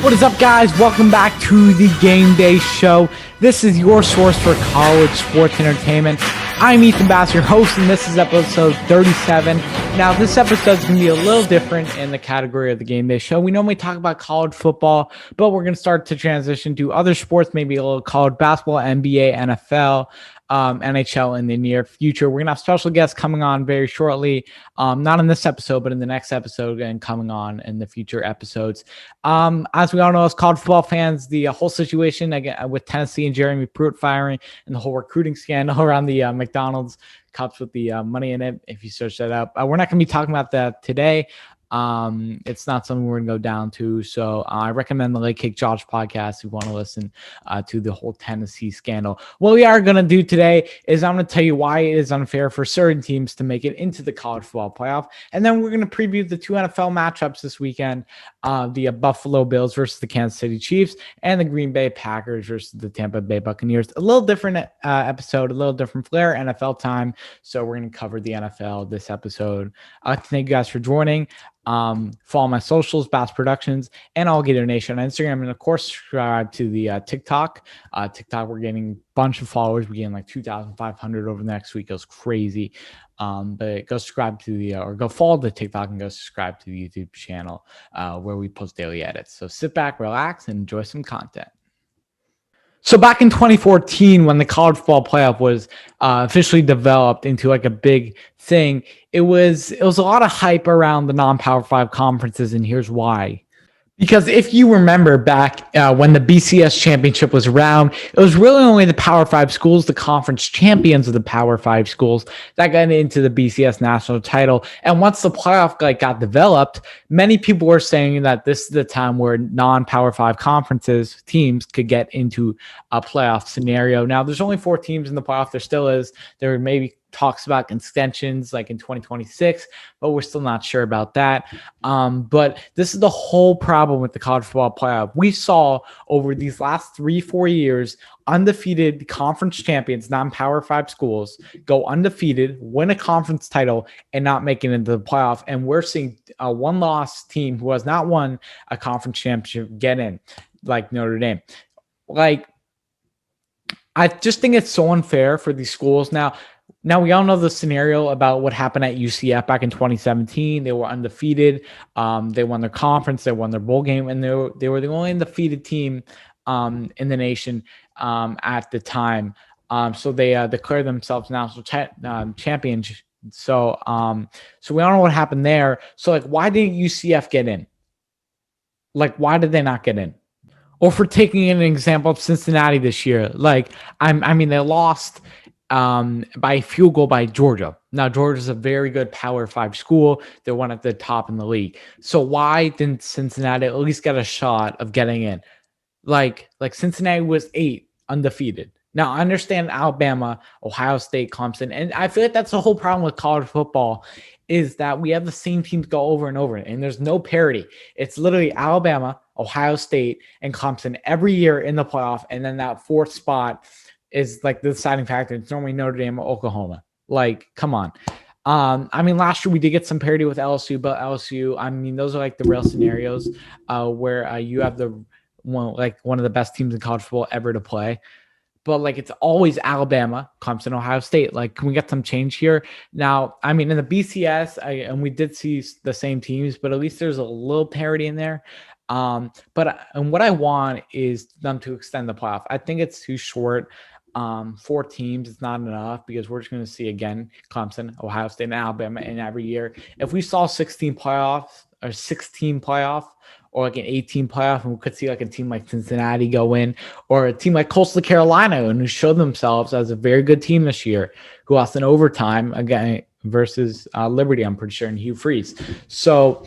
What is up, guys? Welcome back to the Game Day Show. This is your source for college sports entertainment. I'm Ethan Bass, your host, and this is episode 37. Now, this episode is going to be a little different in the category of the Game Day Show. We normally talk about college football, but we're going to start to transition to other sports, maybe a little college basketball, NBA, NFL, NHL in the near future. We're going to have special guests coming on very shortly, not in this episode, but in the next episode and coming on in the future episodes. As we all know, as college football fans, the whole situation again with Tennessee and Jeremy Pruitt firing and the whole recruiting scandal around the McDonald's cups with the money in it, if you search that up. We're not going to be talking about that today. It's not something we're gonna go down to. So I recommend the Late Kick Josh podcast if you want to listen to the whole Tennessee scandal. What we are gonna do today is I'm gonna tell you why it is unfair for certain teams to make it into the college football playoff, and then we're gonna preview the two NFL matchups this weekend: the Buffalo Bills versus the Kansas City Chiefs, and the Green Bay Packers versus the Tampa Bay Buccaneers. A little different episode, a little different flair, NFL time. So we're gonna cover the NFL this episode. Thank you guys for joining. Follow my socials, Bass Productions, and I'll get a nation on Instagram, and of course subscribe to the TikTok. We're getting a bunch of followers. We're getting like 2,500 over the next week. It was crazy. But go subscribe to the or go follow the TikTok and go subscribe to the YouTube channel where we post daily edits. So sit back, relax, and enjoy some content. So back in 2014, when the college football playoff was officially developed into like a big thing, it was a lot of hype around the non-Power 5 conferences, and here's why. Because if you remember back when the BCS championship was around, it was really only the Power 5 schools, the conference champions of the Power 5 schools, that got into the BCS national title. And once the playoff got developed, many people were saying that this is the time where non-Power 5 conferences teams could get into a playoff scenario. Now, there's only 4 teams in the playoff. There still is. There may be talks about extensions like in 2026, but we're still not sure about that. But this is the whole problem with the college football playoff. We saw over these last 3-4 years, undefeated conference champions, non-Power 5 schools, go undefeated, win a conference title, and not make it into the playoff. And we're seeing a one-loss team who has not won a conference championship get in, like Notre Dame. Like, I just think it's so unfair for these schools. Now, we all know the scenario about what happened at UCF back in 2017. They were undefeated. They won their conference. They won their bowl game, and they were the only undefeated team in the nation at the time. So they declared themselves national champions. So we all know what happened there. So like, why didn't UCF get in? Like, why did they not get in? Or for taking an example of Cincinnati this year, like I mean they lost by field goal by Georgia. Now, Georgia's a very good Power 5 school. They're one at the top in the league. So why didn't Cincinnati at least get a shot of getting in? Like Cincinnati was 8 undefeated. Now, I understand Alabama, Ohio State, Clemson, and I feel like that's the whole problem with college football is that we have the same teams go over and over, and there's no parity. It's literally Alabama, Ohio State, and Clemson every year in the playoff, and then that 4th spot is like the deciding factor. It's normally Notre Dame or Oklahoma. Like, come on. I mean, last year we did get some parity with LSU, but LSU, I mean, those are like the real scenarios where you have one of the best teams in college football ever to play. But like, it's always Alabama, Clemson, Ohio State. Like, can we get some change here? Now, I mean, in the BCS, and we did see the same teams, but at least there's a little parity in there. But what I want is them to extend the playoff. I think it's too short. 4 teams is not enough because we're just going to see again Clemson, Ohio State, and Alabama in every year. If we saw 16 playoffs or 16 playoff or like an 18 playoff, and we could see like a team like Cincinnati go in, or a team like Coastal Carolina, and who showed themselves as a very good team this year, who lost in overtime again versus Liberty, I'm pretty sure, and Hugh Freeze. So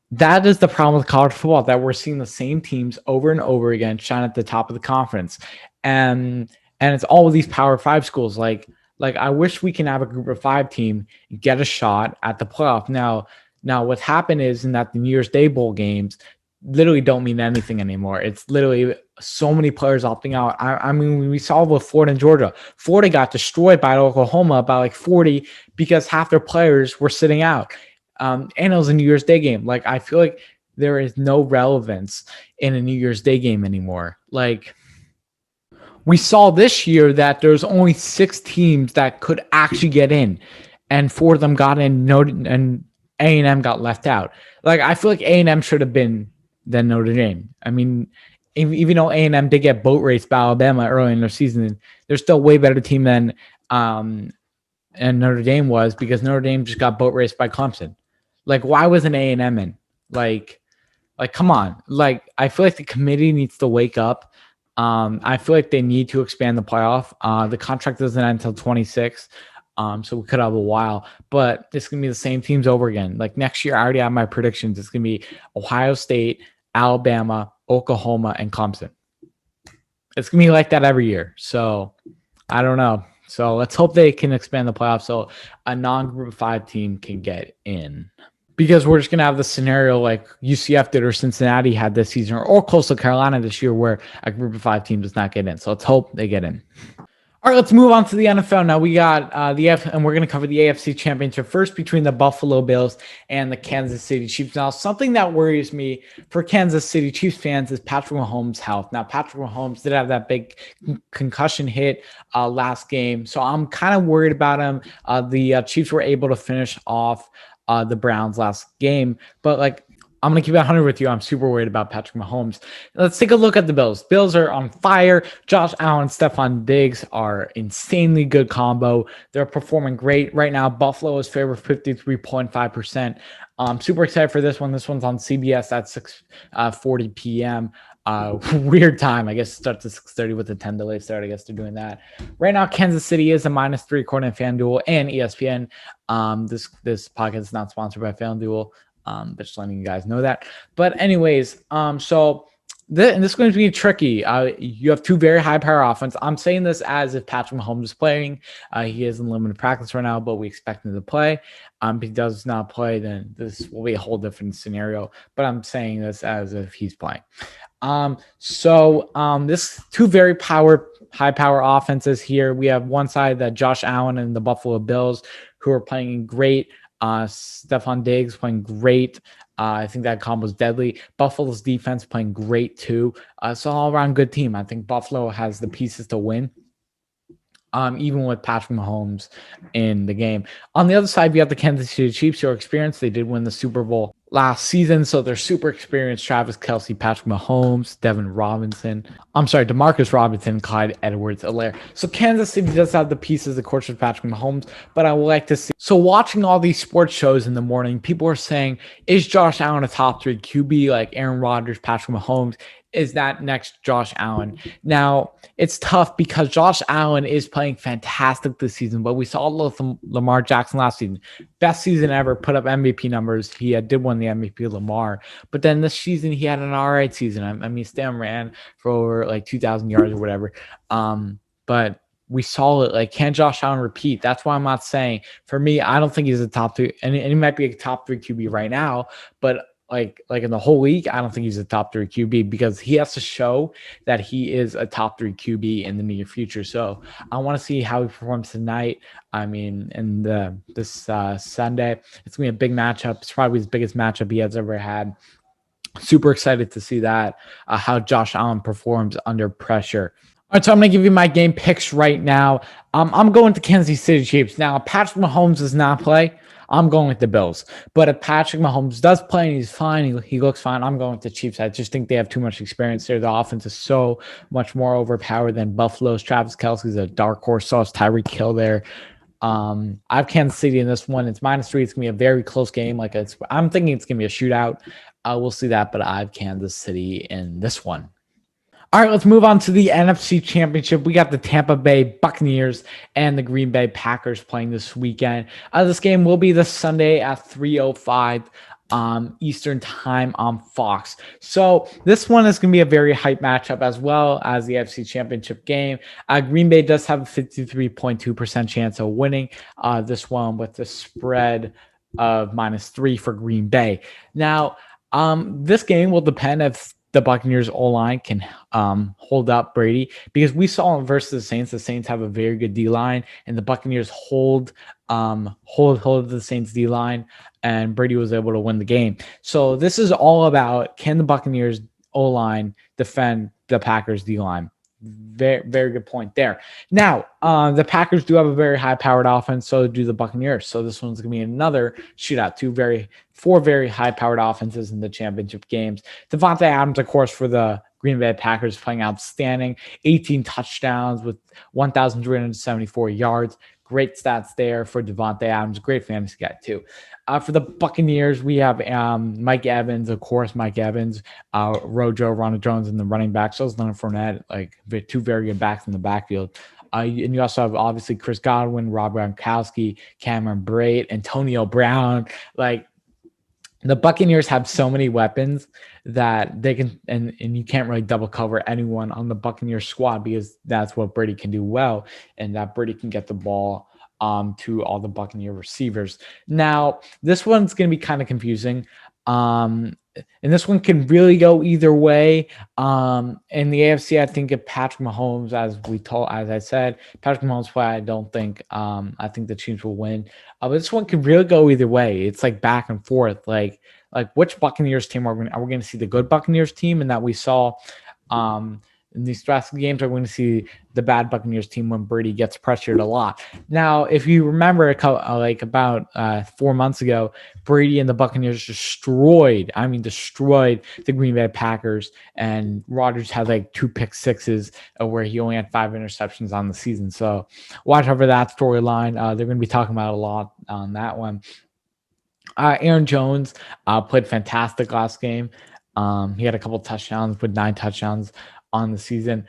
that is the problem with college football, that we're seeing the same teams over and over again shine at the top of the conference. And it's all of these Power 5 schools. Like I wish we can have a group of 5 team get a shot at the playoff. Now what's happened is that the New Year's Day bowl games literally don't mean anything anymore. It's literally so many players opting out. I mean, we saw with Florida and Georgia. Florida got destroyed by Oklahoma by like 40 because half their players were sitting out. And it was a New Year's Day game. Like, I feel like there is no relevance in a New Year's Day game anymore. Like, we saw this year that there's only 6 teams that could actually get in, and 4 of them got in. And A&M got left out. Like, I feel like A&M should have been than Notre Dame. I mean, even though A&M did get boat raced by Alabama early in their season, they're still a way better team than and Notre Dame was, because Notre Dame just got boat raced by Clemson. Like, why wasn't A&M in? Like, come on. Like, I feel like the committee needs to wake up. I feel like they need to expand the playoff. The contract doesn't end until 26, so we could have a while. But it's gonna be the same teams over again. Like, next year, I already have my predictions. It's gonna be Ohio State, Alabama, Oklahoma, and Clemson. It's gonna be like that every year. So I don't know. So let's hope they can expand the playoffs so a non-group of 5 team can get in. Because we're just going to have the scenario like UCF did or Cincinnati had this season, or Coastal Carolina this year, where a group of 5 team does not get in. So let's hope they get in. All right, let's move on to the NFL. Now we got and we're going to cover the AFC Championship first between the Buffalo Bills and the Kansas City Chiefs. Now, something that worries me for Kansas City Chiefs fans is Patrick Mahomes' health. Now, Patrick Mahomes did have that big concussion hit last game, so I'm kind of worried about him. The Chiefs were able to finish off the Browns last game, but like, I'm going to keep it 100 with you. I'm super worried about Patrick Mahomes. Let's take a look at the Bills. Bills are on fire. Josh Allen, Stephon Diggs are insanely good combo. They're performing great right now. Buffalo is favored 53.5%. I'm super excited for this one. This one's on CBS at 6:40 p.m. Weird time. I guess it starts at 6:30 with a 10 delay start. I guess they're doing that. Right now, Kansas City is a -3 according to FanDuel and ESPN. This podcast is not sponsored by FanDuel. But just letting you guys know that. But anyways, so this is going to be tricky. You have 2 very high power offense. I'm saying this as if Patrick Mahomes is playing. He is in limited practice right now, but we expect him to play. If he does not play, then this will be a whole different scenario. But I'm saying this as if he's playing. This 2 very high power offenses here. We have one side that Josh Allen and the Buffalo Bills, who are playing great. Stephon Diggs playing great. I think that combo is deadly. Buffalo's defense playing great too. So all around good team. I think Buffalo has the pieces to win. Even with Patrick Mahomes in the game. On the other side, we have the Kansas City Chiefs, who are experienced. They did win the Super Bowl last season, so they're super experienced. Travis Kelce, Patrick Mahomes, Demarcus Robinson, Clyde Edwards-Helaire. So Kansas City does have the pieces, of course, with Patrick Mahomes, but I would like to see. So watching all these sports shows in the morning, people are saying, is Josh Allen a top 3 QB like Aaron Rodgers, Patrick Mahomes? Is that next Josh Allen? Now, it's tough because Josh Allen is playing fantastic this season, but we saw Lamar Jackson last season. Best season ever, put up MVP numbers. He did win the MVP, Lamar. But then this season, he had an all right season. I mean, Stan ran for over like 2,000 yards or whatever. But we saw it. Like, can Josh Allen repeat? That's why I'm not saying. For me, I don't think he's a top 3. And he might be a top 3 QB right now, but like in the whole league, I don't think he's a top 3 QB, because he has to show that he is a top 3 QB in the near future. So I want to see how he performs tonight. I mean, in this Sunday, it's gonna be a big matchup. It's probably his biggest matchup he has ever had. Super excited to see that, how Josh Allen performs under pressure. All right, so I'm going to give you my game picks right now. I'm going to Kansas City Chiefs. Now, if Patrick Mahomes does not play, I'm going with the Bills. But if Patrick Mahomes does play and he's fine, he looks fine, I'm going with the Chiefs. I just think they have too much experience there. The offense is so much more overpowered than Buffalo's. Travis Kelce's a dark horse. So is Tyreek Hill there. I have Kansas City in this one. It's -3. It's going to be a very close game. I'm thinking it's going to be a shootout. We'll see that, but I have Kansas City in this one. All right, let's move on to the NFC Championship. We got the Tampa Bay Buccaneers and the Green Bay Packers playing this weekend. This game will be this Sunday at 3:05 Eastern time on Fox. So this one is going to be a very hype matchup, as well as the NFC Championship game. Green Bay does have a 53.2% chance of winning this one, with the spread of -3 for Green Bay. Now, this game will depend if the Buccaneers O-line can hold up Brady, because we saw versus the Saints. The Saints have a very good D-line, and the Buccaneers hold the Saints D-line, and Brady was able to win the game. So this is all about, can the Buccaneers O-line defend the Packers D-line? Very, very good point there. Now, the Packers do have a very high-powered offense, so do the Buccaneers. So this one's going to be another shootout. Four very high-powered offenses in the championship games. Devontae Adams, of course, for the Green Bay Packers, playing outstanding. 18 touchdowns with 1,374 yards. Great stats there for Devontae Adams. Great fantasy guy, too. For the Buccaneers, we have Mike Evans, of course, Rojo, Ronald Jones, and the running backs. So is Leonard Fournette, like two very good backs in the backfield. And you also have, obviously, Chris Godwin, Rob Gronkowski, Cameron Brate, Antonio Brown. Like, the Buccaneers have so many weapons that they can, and you can't really double cover anyone on the Buccaneers squad, because that's what Brady can do well, and that Brady can get the ball to all the Buccaneer receivers. Now, this one's going to be kind of confusing. And this one can really go either way. In the AFC, I think if Patrick Mahomes, as I said, Patrick Mahomes play, I don't think, I think the Chiefs will win. But this one can really go either way. It's like back and forth. Like which Buccaneers team are we going to see? The good Buccaneers team, and that we saw, in these last games, are going to see the bad Buccaneers team when Brady gets pressured a lot. Now, if you remember, about 4 months ago, Brady and the Buccaneers destroyed the Green Bay Packers, and Rodgers had like 2 pick sixes where he only had 5 interceptions on the season. So watch out for that storyline. They're going to be talking about it a lot on that one. Aaron Jones played fantastic last game. He had a couple touchdowns, with 9 touchdowns on the season.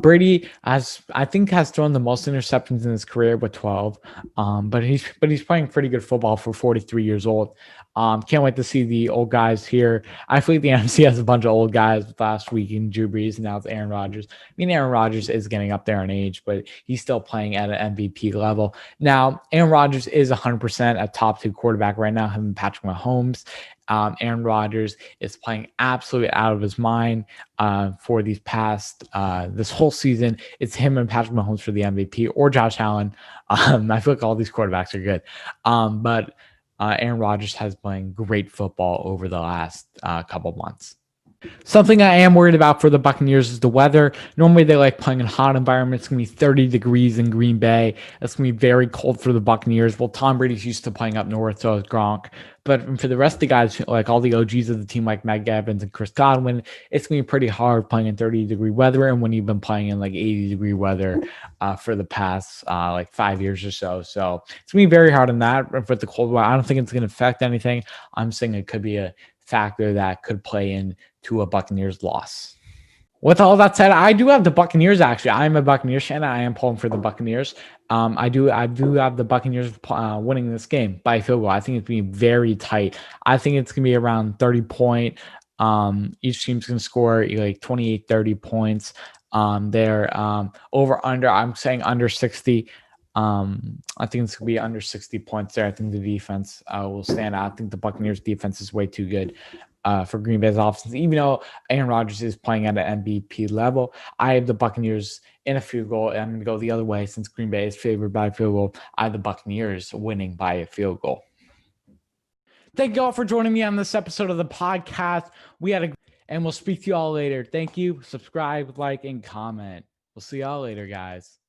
Brady has thrown the most interceptions in his career with 12. But he's playing pretty good football for 43 years old. Can't wait to see the old guys here. I feel like the NFC has a bunch of old guys last week in Drew Brees, and now it's Aaron Rodgers. I mean, Aaron Rodgers is getting up there in age, but he's still playing at an MVP level. Now, Aaron Rodgers is 100% a top 2 quarterback right now, him and Patrick Mahomes. Aaron Rodgers is playing absolutely out of his mind for this whole season. It's him and Patrick Mahomes for the MVP, or Josh Allen. I feel like all these quarterbacks are good. But Aaron Rodgers has playing great football over the last couple months. Something I am worried about for the Buccaneers is the weather. Normally, they like playing in hot environments. It's going to be 30 degrees in Green Bay. It's going to be very cold for the Buccaneers. Well, Tom Brady's used to playing up north, so is Gronk. But for the rest of the guys, like all the OGs of the team, like Mike Evans and Chris Godwin, it's going to be pretty hard playing in 30-degree weather, and when you've been playing in like 80-degree weather for the past 5 years or so. So it's going to be very hard on that with the cold weather. I don't think it's going to affect anything. I'm saying it could be a factor that could play into a Buccaneers loss. With all that said, I do have the Buccaneers. Actually, I'm a Buccaneers fan. I am pulling for the Buccaneers. I do have the Buccaneers winning this game by field goal. I think it's going to be very tight. I think it's going to be around 30 point. Each team's going to score like 28, 30 points. They're over under. I'm saying under 60. I think it's going to be under 60 points there. I think the defense will stand out. I think the Buccaneers defense is way too good for Green Bay's offense. Even though Aaron Rodgers is playing at an MVP level, I have the Buccaneers in a field goal. And I'm going to go the other way since Green Bay is favored by a field goal. I have the Buccaneers winning by a field goal. Thank you all for joining me on this episode of the podcast. And we'll speak to you all later. Thank you. Subscribe, like, and comment. We'll see y'all later, guys.